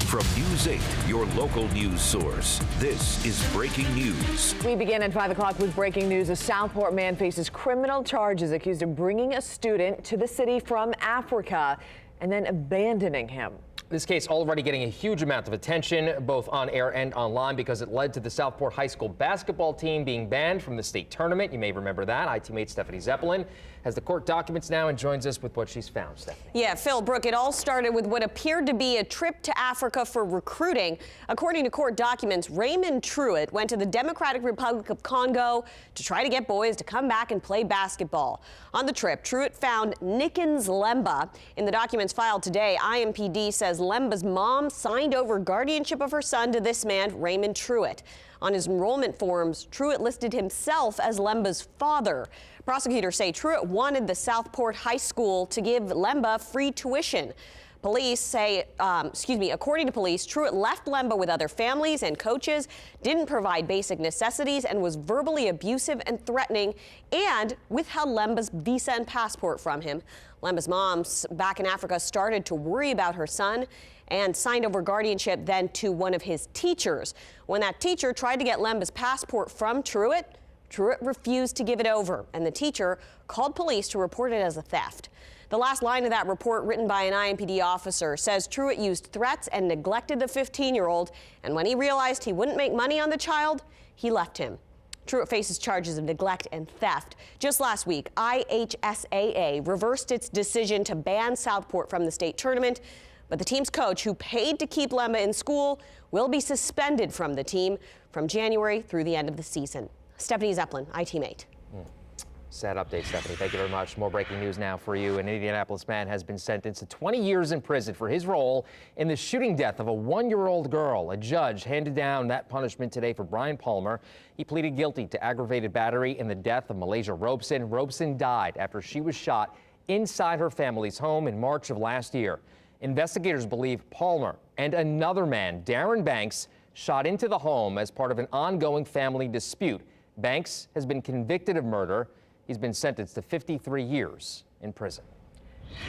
From News 8, your local news source, this is breaking news. We begin at 5 o'clock with breaking news. A Southport man faces criminal charges accused of bringing a student to the city from Africa and then abandoning him. This case already getting a huge amount of attention, both on air and online, because it led to the Southport High School basketball team being banned from the state tournament. You may remember that. IT-mate Stephanie Zeppelin has the court documents now and joins us with what she's found. Stephanie. Yeah, Phil, Brooke, it all started with what appeared to be a trip to Africa for recruiting. According to court documents, Raymond Truitt went to the Democratic Republic of Congo to try to get boys to come back and play basketball. On the trip, Truitt found Nickens Lemba. In the documents filed today, IMPD says Lemba's mom signed over guardianship of her son to this man, Raymond Truitt. On his enrollment forms, Truitt listed himself as Lemba's father. Prosecutors say Truitt wanted the Southport High School to give Lemba free tuition. Police say, according to police, Truitt left Lemba with other families and coaches, didn't provide basic necessities, and was verbally abusive and threatening, and withheld Lemba's visa and passport from him. Lemba's mom back in Africa started to worry about her son and signed over guardianship then to one of his teachers. When that teacher tried to get Lemba's passport from Truitt, Truitt refused to give it over, and the teacher called police to report it as a theft. The last line of that report, written by an IMPD officer, says Truitt used threats and neglected the 15-year-old, and when he realized he wouldn't make money on the child, he left him. Truitt faces charges of neglect and theft. Just last week, IHSAA reversed its decision to ban Southport from the state tournament, but the team's coach, who paid to keep Lemba in school, will be suspended from the team from January through the end of the season. Stephanie Zeppelin, IT-mate. Sad update, Stephanie. Thank you very much. More breaking news now for you. An Indianapolis man has been sentenced to 20 years in prison for his role in the shooting death of a 1-year-old girl. A judge handed down that punishment today for Brian Palmer. He pleaded guilty to aggravated battery in the death of Malaysia Robeson. Robeson died after she was shot inside her family's home in March of last year. Investigators believe Palmer and another man, Darren Banks, shot into the home as part of an ongoing family dispute. Banks has been convicted of murder. He's been sentenced to 53 years in prison.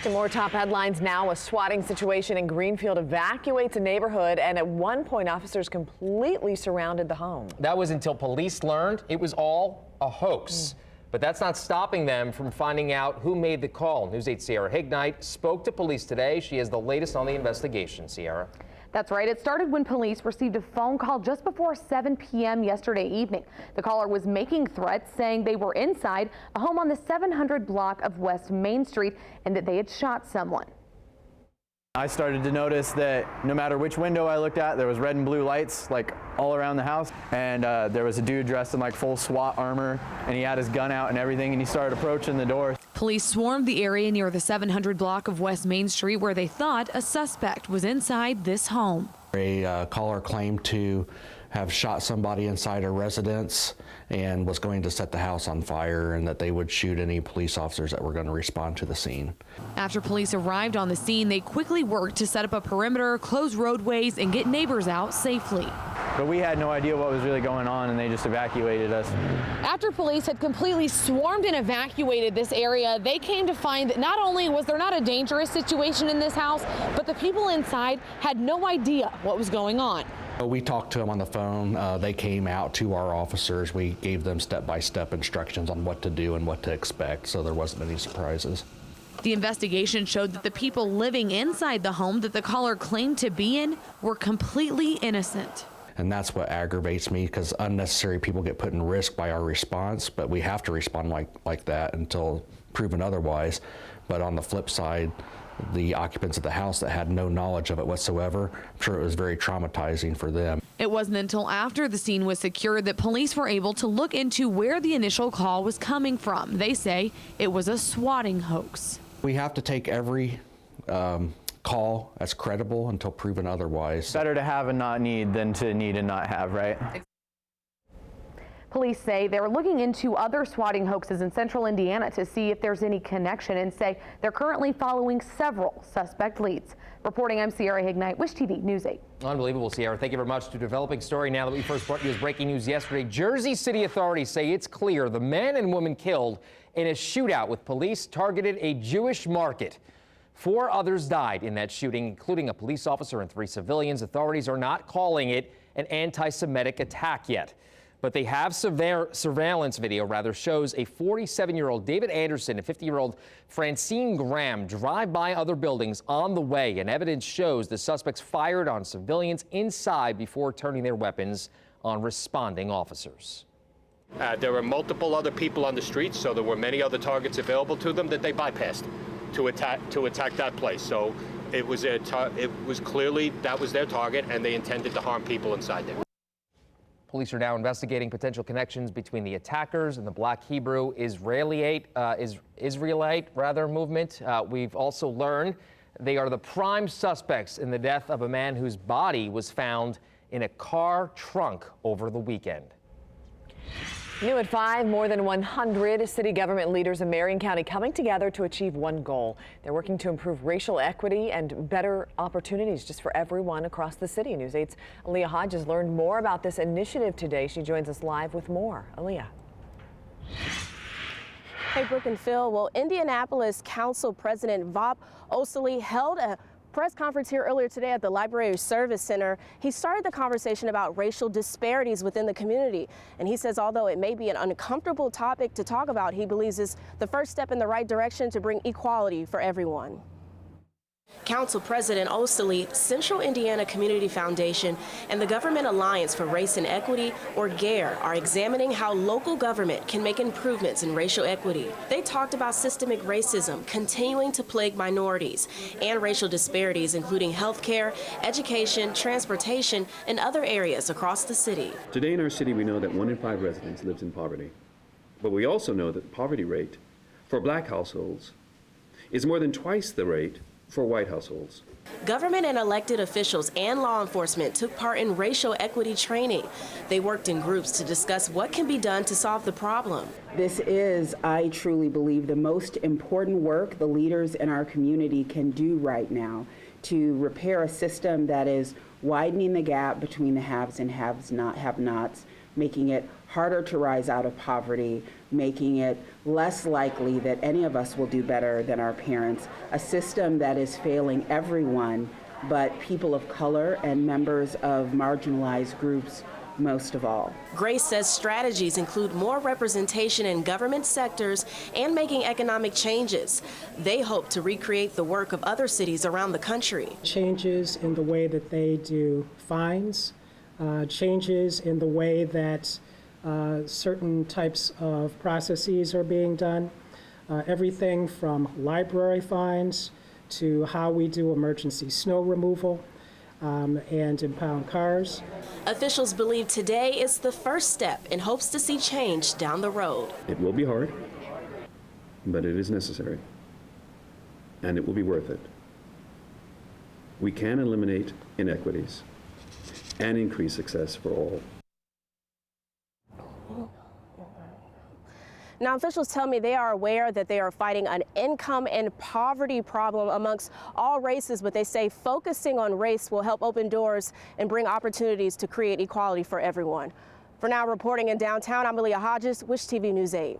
To more top headlines now. A swatting situation in Greenfield evacuates a neighborhood, and at one point officers completely surrounded the home. That was until police learned it was all a hoax. But that's not stopping them from finding out who made the call. News 8 Sierra Hignite spoke to police today. She has the latest on the investigation. Sierra. That's right. It started when police received a phone call just before 7 p.m. yesterday evening. The caller was making threats, saying they were inside a home on the 700 block of West Main Street and that they had shot someone. I started to notice that no matter which window I looked at, there was red and blue lights like all around the house. And there was a dude dressed in like full SWAT armor, and he had his gun out and everything, and he started approaching the door. Police swarmed the area near the 700 block of West Main Street where they thought a suspect was inside this home. A caller claimed to have shot somebody inside a residence and was going to set the house on fire, and that they would shoot any police officers that were going to respond to the scene. After police arrived on the scene, they quickly worked to set up a perimeter, close roadways, and get neighbors out safely. But we had no idea what was really going on, and they just evacuated us. After police had completely swarmed and evacuated this area, they came to find that not only was there not a dangerous situation in this house, but the people inside had no idea what was going on. We talked to them on the phone. They came out to our officers. We gave them step-by-step instructions on what to do and what to expect, so there wasn't any surprises. The investigation showed that the people living inside the home that the caller claimed to be in were completely innocent. And that's what aggravates me, because unnecessary people get put in risk by our response, but we have to respond like that until proven otherwise. But on the flip side, the occupants of the house that had no knowledge of it whatsoever, I'm sure it was very traumatizing for them. It wasn't until after the scene was secured that police were able to look into where the initial call was coming from. They say it was a swatting hoax. We have to take every call as credible until proven otherwise. Better to have and not need than to need and not have, right? Police say they're looking into other swatting hoaxes in central Indiana to see if there's any connection, and say they're currently following several suspect leads. Reporting, I'm Sierra Hignite, Wish TV News 8. Unbelievable, Sierra. Thank you very much. To developing story now that we first brought you as breaking news yesterday. Jersey City authorities say it's clear the man and woman killed in a shootout with police targeted a Jewish market. 4 others died in that shooting, including a police officer and 3 civilians. Authorities are not calling it an anti-Semitic attack yet, but they have surveillance video, shows a 47-year-old David Anderson and 50-year-old Francine Graham drive by other buildings on the way, and evidence shows the suspects fired on civilians inside before turning their weapons on responding officers. There were multiple other people on the streets, so there were many other targets available to them that they bypassed to attack that place. So it was clearly that was their target, and they intended to harm people inside there. Police are now investigating potential connections between the attackers and the Black Hebrew Israelite movement. We've also learned they are the prime suspects in the death of a man whose body was found in a car trunk over the weekend. New at 5, more than 100 city government leaders in Marion County coming together to achieve one goal. They're working to improve racial equity and better opportunities just for everyone across the city. News 8's Aaliyah Hodges learned more about this initiative today. She joins us live with more. Aaliyah. Hey, Brooke and Phil. Well, Indianapolis Council President Vop Osili held a press conference here earlier today at the Library Service Center. He started the conversation about racial disparities within the community. And he says although it may be an uncomfortable topic to talk about, he believes it's the first step in the right direction to bring equality for everyone. Council President Osili, Central Indiana Community Foundation, and the Government Alliance for Race and Equity, or GARE, are examining how local government can make improvements in racial equity. They talked about systemic racism continuing to plague minorities and racial disparities, including health care, education, transportation, and other areas across the city. Today in our city, we know that 1 in 5 residents lives in poverty. But we also know that the poverty rate for Black households is more than twice the rate for white households. Government and elected officials and law enforcement took part in racial equity training. They worked in groups to discuss what can be done to solve the problem. This is, I truly believe, the most important work the leaders in our community can do right now to repair a system that is widening the gap between the haves and have-nots, making it harder to rise out of poverty, making it less likely that any of us will do better than our parents, a system that is failing everyone but people of color and members of marginalized groups most of all. Grace says strategies include more representation in government sectors and making economic changes. They hope to recreate the work of other cities around the country. Changes in the way that they do fines, changes in the way that certain types of processes are being done, everything from library fines to how we do emergency snow removal and impound cars. Officials believe today is the first step in hopes to see change down the road. It will be hard, but it is necessary, and it will be worth it. We can eliminate inequities and increase success for all. Now, officials tell me they are aware that they are fighting an income and poverty problem amongst all races, but they say focusing on race will help open doors and bring opportunities to create equality for everyone. For now, reporting in downtown, I'm Aaliyah Hodges, Wish TV News 8.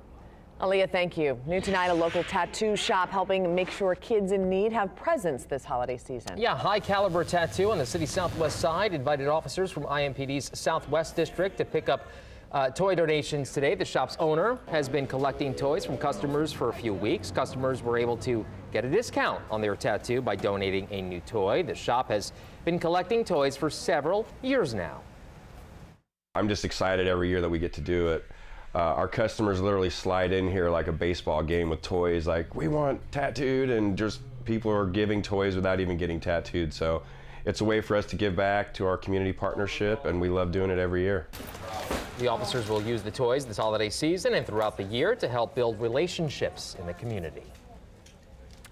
Aaliyah, thank you. New tonight, a local tattoo shop helping make sure kids in need have presents this holiday season. Yeah, High Caliber Tattoo on the city's southwest side invited officers from IMPD's Southwest District to pick up toy donations today. The shop's owner has been collecting toys from customers for a few weeks. Customers were able to get a discount on their tattoo by donating a new toy. The shop has been collecting toys for several years now. I'm just excited every year that we get to do it. Our customers literally slide in here like a baseball game with toys, like, we want tattooed, and just people are giving toys without even getting tattooed. So it's a way for us to give back to our community partnership, and we love doing it every year. The officers will use the toys this holiday season and throughout the year to help build relationships in the community.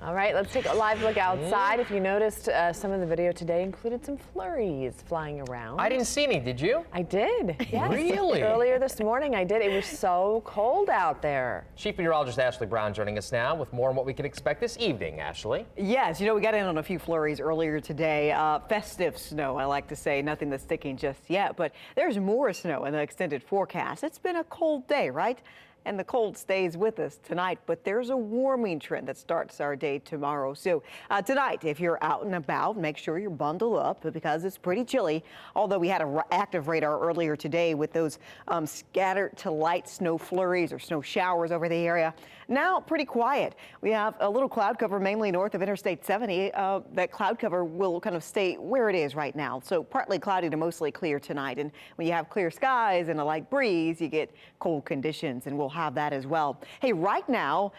All right, let's take a live look outside. If you noticed, some of the video today included some flurries flying around. I didn't see any, did you? I did, yes. Really? Earlier this morning I did. It was so cold out there. Chief Meteorologist Ashley Brown joining us now with more on what we can expect this evening. Ashley? Yes, you know, we got in on a few flurries earlier today. Festive snow, I like to say. Nothing that's sticking just yet, but there's more snow in the extended forecast. It's been a cold day, right? and the cold stays with us tonight, but there's a warming trend that starts our day tomorrow. So tonight, if you're out and about, make sure you're bundled up because it's pretty chilly. Although we had an active radar earlier today with those scattered to light snow flurries or snow showers over the area. Now pretty quiet. We have a little cloud cover mainly north of Interstate 70. That cloud cover will kind of stay where it is right now. So partly cloudy to mostly clear tonight. And when you have clear skies and a light breeze, you get cold conditions, and we'll have that as well. Hey, right now,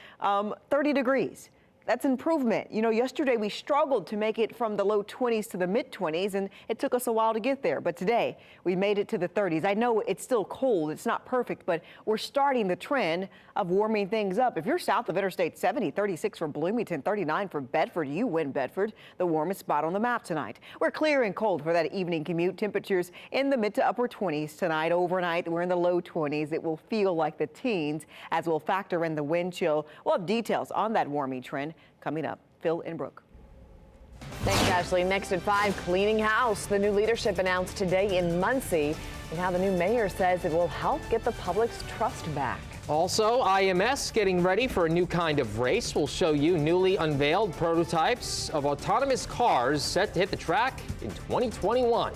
30 degrees. That's improvement. You know, yesterday we struggled to make it from the low 20s to the mid 20s, and it took us a while to get there. But today we made it to the 30s. I know it's still cold. It's not perfect, but we're starting the trend of warming things up. If you're south of Interstate 70, 36 for Bloomington, 39 for Bedford, you win Bedford, the warmest spot on the map tonight. We're clear and cold for that evening commute. Temperatures in the mid to upper 20s tonight. Overnight, we're in the low 20s. It will feel like the teens as we'll factor in the wind chill. We'll have details on that warming trend coming up. Phil and Brooke. Thanks, Ashley. Next at 5, cleaning house. The new leadership announced today in Muncie, and how the new mayor says it will help get the public's trust back. Also, IMS getting ready for a new kind of race. We'll show you newly unveiled prototypes of autonomous cars set to hit the track in 2021.